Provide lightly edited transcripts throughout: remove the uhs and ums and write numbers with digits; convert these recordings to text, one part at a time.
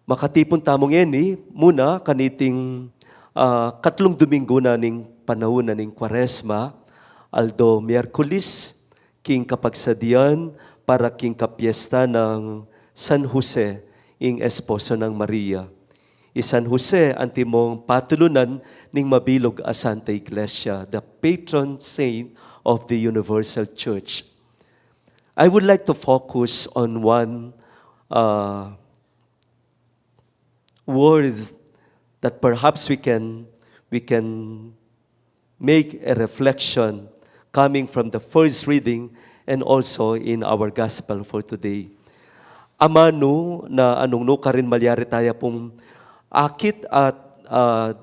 Makatipon tamong eni, muna kaniting katlong Domingo na ning panahon na ning Kwaresma, aldo Miyerkules, king kapagsadian para king kapiesta ng San Jose, ing esposo ng Maria. San Jose, antimong patulunan ning mabilog a Santa Iglesia, the patron saint of the Universal Church. I would like to focus on one words that perhaps we can make a reflection coming from the first reading and also in our gospel for today. Amano na anong karin malyari tayo pong akit at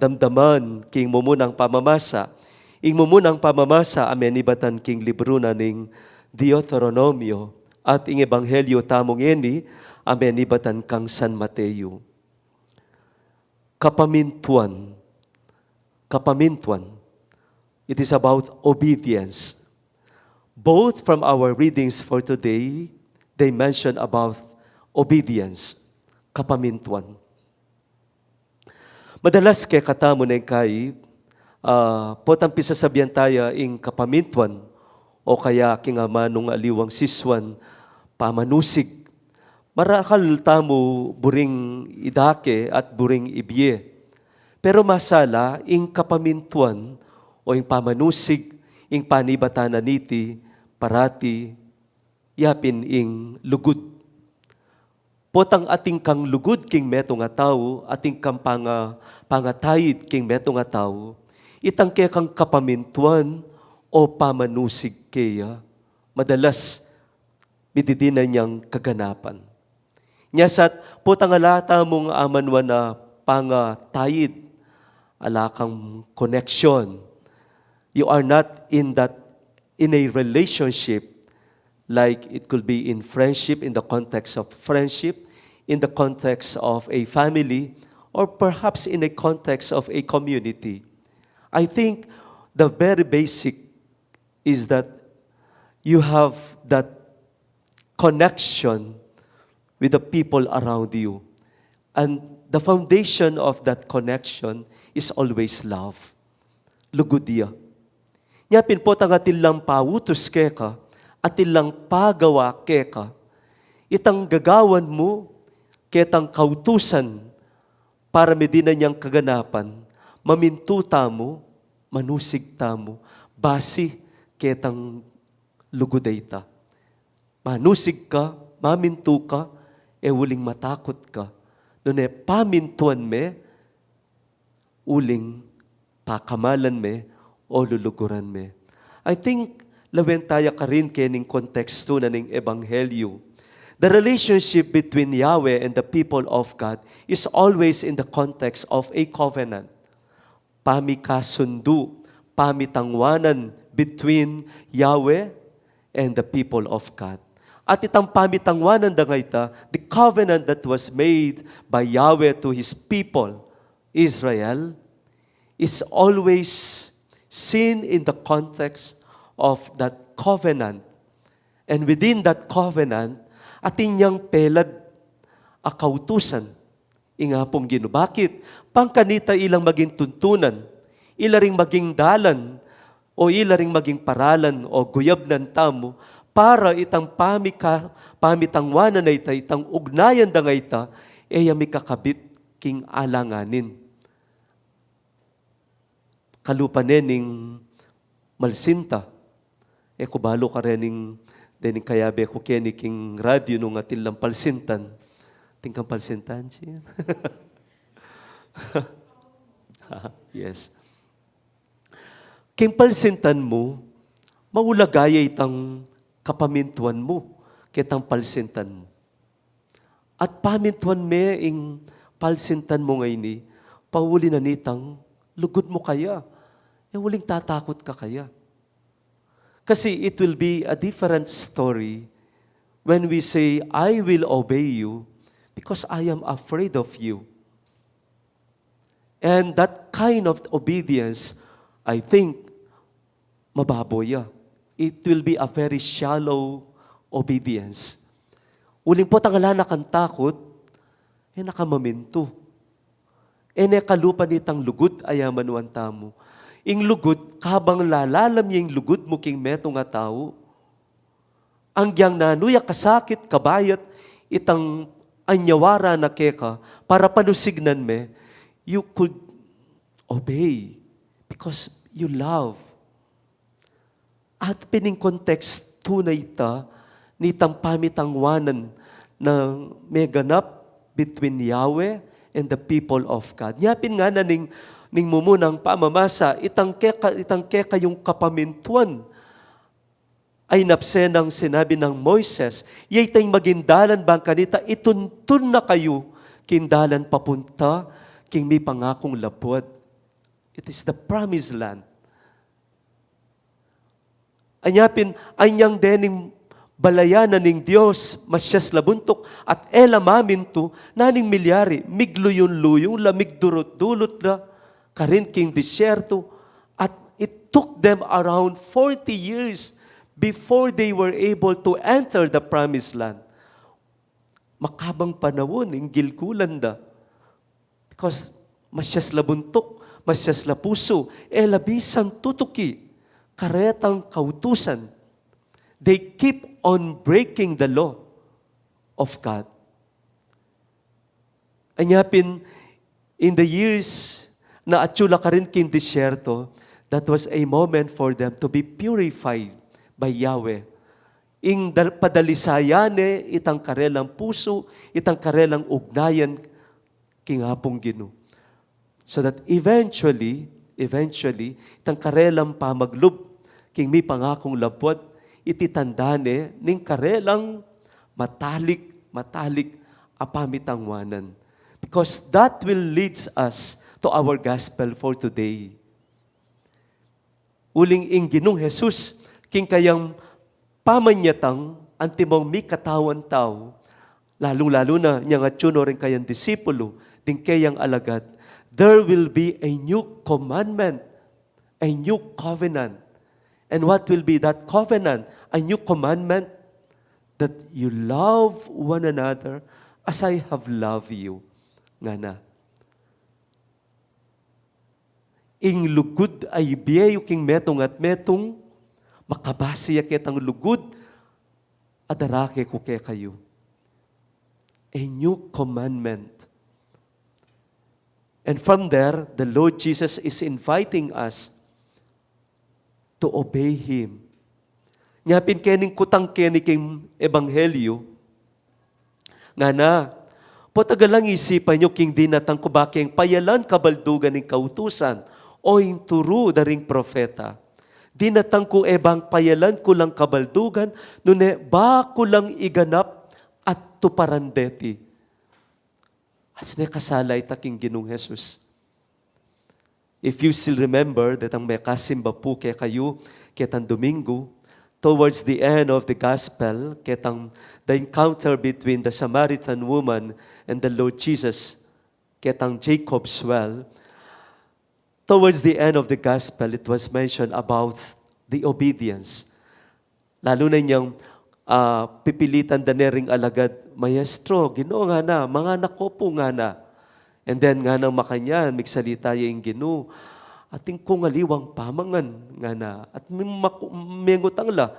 damdaman king mumunang pamamasa. Ing mumunang pamamasa amenibatan king libro na ning Deuteronomio at ing ebanghelyo tamong eni amenibatan kang San Mateo. Kapamintuan. It is about obedience. Both from our readings for today, they mention about obedience. Kapamintuan. Madalas kay katamo na kay potang pisasabihan tayo ing kapamintuan o kaya kingama nung aliwang siswan pamanusig. Marakal tamo buring idake at buring ibye. Pero masala, ing kapamintuan o ing pamanusig, ing panibatanan niti, parati, yapin ing lugod. Potang ating kang lugod king meto nga tao, ating kang pangatayid king meto nga tao, itang kaya kang kapamintuan o pamanusig kaya, madalas mididinan niyang kaganapan. Nyasat, po tangalata mong amanwa na pangatayid, alakang connection. You are not in a relationship like it could be in friendship, in the context of friendship, in the context of a family, or perhaps in a context of a community. I think the very basic is that you have that connection with the people around you. And the foundation of that connection is always love. Lugudia. Nyapin po tangatin lang pawutos keka at ilang pagawa keka. Itang gagawan mo, ketang kautusan para medina niyang kaganapan, mamintuta mo, manusig mo, basi ketang lugudayta. Manusig ka, mamintu ka, uling matakot ka. Noon pamintuan me, uling pakamalan me, o luluguran me. I think, lawen tayo ka rin kening konteksto na ning ebanghelyo. The relationship between Yahweh and the people of God is always in the context of a covenant. Pamikasundu, pamitangwanan between Yahweh and the people of God. At itang pamitangwanan dangayta, the covenant that was made by Yahweh to His people, Israel, is always seen in the context of that covenant. And within that covenant, atin niyang pelad akautusan. Inga pong ginubakit, pangkanita ilang maging tuntunan, ilaring maging dalan, o ilaring maging paralan, o guyab ng tamo, para itang pamitangwanan na ita, itang ugnayan da nga ita, yami kakabit king alanganin. Kalupanening malsinta, kubalo ka rening dening kayabe ko keni king radyo nung atin lang palsintan. Tingkang palsintan siya. Yes. King palsintan mo, maulagaya itang kapamintuan mo, kitang palsintan mo. At pamintuan me ing palsintan mo ngayon ni, pauli na nitang, lugod mo kaya. Uling tatakot ka kaya. Kasi it will be a different story when we say, I will obey you because I am afraid of you. And that kind of obedience, I think, mababoy. It will be a very shallow obedience. Uling po tangala na kang takot, nakamaminto. Kalupa nitang lugod ayaman wan tamo. Ing lugod, kabang lalalam yung lugod mo king meto nga tao. Ang gyang nanuya kasakit, kabayat, itang anyawara na keka, para panusignan me, you could obey because you love. At pining context, tunay ta, nitang pamitangwanan ng may ganap between Yahweh and the people of God. Nyapin nga na ning mumunang pamamasa, itang keka yung kapamintuan ay napsenang sinabi ng Moises, yay tayong magindalan bang kanita, ituntun na kayo kindalan papunta, king may pangakong lapod. It is the promised land. Anyang dening balayanan ng Diyos, masyas labuntok, at elamaminto, naning milyari, migluyon-luyong, lamigdurot-dulot na, karin king disyerto, at it took them around 40 years before they were able to enter the promised land. Makabang panahon, ng gilkulan da. Because masyas labuntok, masyas lapuso, labisan tutuki, karetang kautusan. They keep on breaking the law of God. Anyapin, in the years na atsula ka rin kin disyerto, that was a moment for them to be purified by Yahweh. Ing padalisayane, itang karelang puso, itang karelang ugnayan, kingapong Gino. So that eventually, itang karelang pamaglob, king may pangakong lapot, ititandane, ning karelang matalik apamitangwanan. Because that will leads us to our gospel for today. Uling ing Ginong Jesus, king kayang pamanyatang antimong mi katawan tao, lalong-lalo na niyang atsuno rin kayang disipulo, ding kayang alagad, there will be a new commandment, a new covenant. And what will be that covenant? A new commandment that you love one another as I have loved you. Nga na. Ing lugod ay biyayo king metong at metong, makabasiya kitang lugod, adarake ko kay kayo. A new commandment. And from there, the Lord Jesus is inviting us to obey Him. Nyapin kening kutang keniking ebanghelyo, nga na, potagalang isipan nyo king dinatang kubaking payalan kabaldugan ng kautusan o yung turu daring profeta. Dinatang ko ebang payalan ko lang kabaldugan, nune ba ko lang iganap at tuparandeti. As ne kasalay taking Ginong Jesus. If you still remember that ang may kasimba po kay kayo, ketang Domingo, towards the end of the gospel, ketang the encounter between the Samaritan woman and the Lord Jesus, ketang Jacob's well, towards the end of the gospel, it was mentioned about the obedience. Lalo na niyang pipilitan da nering alagad, Maestro, Ginoo nga na, mga nakopo nga na. And then nga nang makanya, migsalita yung Ginoo, ating kungaliwang pamangan nga na. At may ngutang la,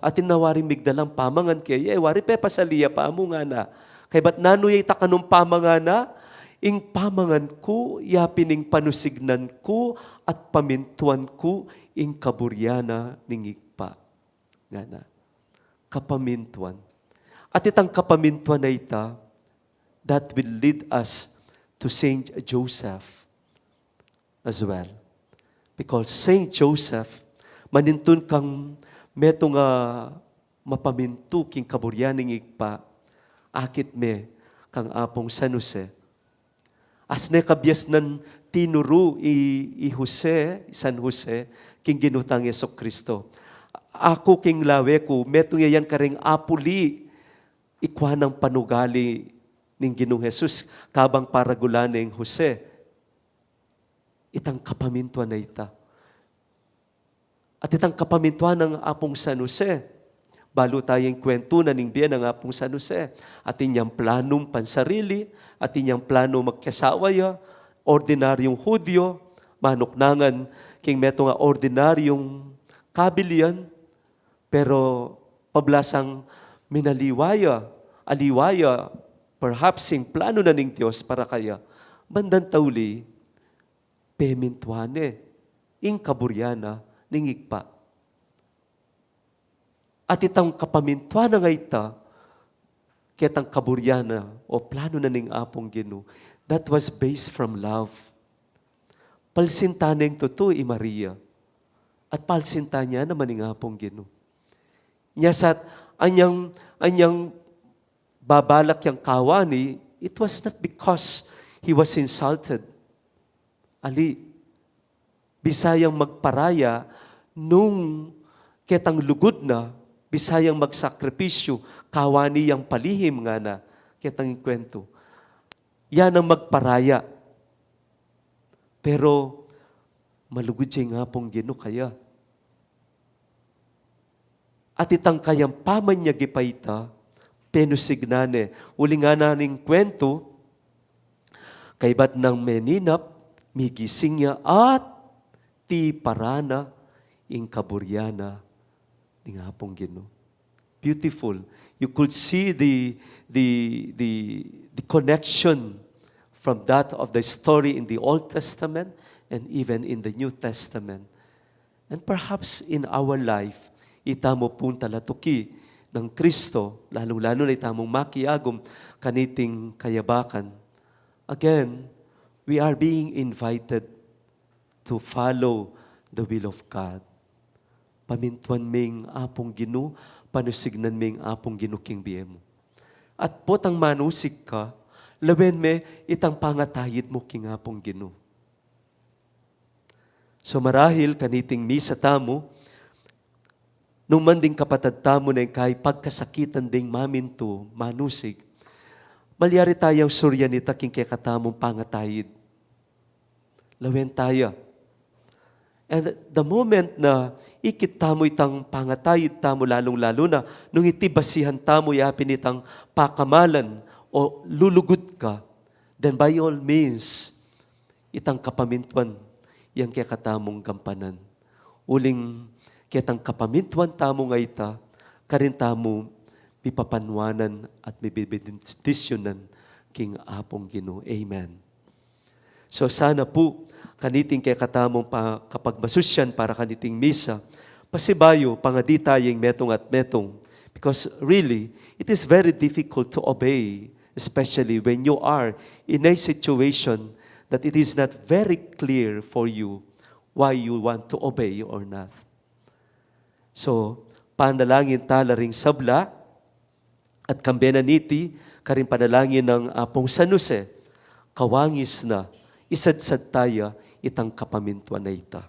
atin nawaring migdalang pamangan kaya, wari pe pasaliya pa mo nga na. Kaya ba't nanoy takanong pamangan na, ing pamangan ko, yapining panusignan ko, at pamintuan ko, ing kaburyana ning igpa. Nga na. Kapamintuan. At itang kapamintuan na ita, that will lead us to Saint Joseph as well. Because Saint Joseph, manintun kang meto nga mapamintu king kaburyaning igpa, akit me kang apong San Jose. As ne kabyas nan tinuro i Jose, San Jose, king ginutang Jesucristo. Ako king lawe ko, meto yan karing apuli, ikwa ng panugali ning Ginong Jesus, kabang paragulaning Jose, itang kapamintuan na ita. At itang kapamintuan ng apong San Jose, Balo tayong kwento na ning biya na nga pong San Jose. At inyang planong pansarili, at inyang plano magkasawaya, ordinaryong Hudyo, manuknangan king meto nga ordinaryong kabilian, pero pablasang minaliwaya, aliwaya, perhaps sing plano na ning Diyos para kaya, bandan tauli, pemintuane, ing kaburyana, ning igpa. At itang kapamintuan na nga ita, kitang kaburyana o plano na ning apong Ginoo, that was based from love. Palsintaneng totoo Maria. At palsinta niya naman ning apong Ginoo. Nyasat, anyang babalak yang kawani, it was not because he was insulted. Ali, bisayang magparaya, nung kitang lugod na, bisayang magsakripisyo, kawani yang palihim nga na, kitang kwento. Yan ang magparaya. Pero, malugod siya nga pong Ginoo kaya. At itang kayang paman niya gipayta, penusignane. Uli nga naning kwento, kaybat ng meninap, migising niya at ti parana ing kaburyana ning hapong Ginoo. Beautiful. You could see the connection from that of the story in the Old Testament and even in the New Testament. And perhaps in our life, itamo pun talatuki ng Kristo, lalong-lalo na itamong makiagom kaniting kayabakan. Again, we are being invited to follow the will of God. Pamintuan ming apong Ginoo, panusignan ming apong Ginoo king biyemo. At potang manusik ka, lawen me itang pangatayid mo king apong Ginoo. So marahil kaniting misa tamo, nung manding kapatad tamo na kay pagkasakitan ding maminto, manusig, malyari tayong suryanita king kaya katamong pangatayid. Lawen tayo. And the moment na ikit tamo itang pangatayid tamo, lalong-lalo na, nung itibasihan tamo yapin itang pakamalan o lulugod ka, then by all means, itang kapamintuan, yang kaya katamong gampanan. Uling kitang kapamintuan tamo nga ita, karin tamo mipapanwanan at mibibidisyonan king apong Ginoo. Amen. So sana po, kaniting kay katamong kapag masusyan para kaniting misa, pasibayo, pangadi tayong metong at metong. Because really, it is very difficult to obey, especially when you are in a situation that it is not very clear for you why you want to obey or not. So, panalangin tala ring sabla at kambenaniti, karing panalangin ng apong San Jose, kawangis na, isadsad tayo itang kapamintuan na ita.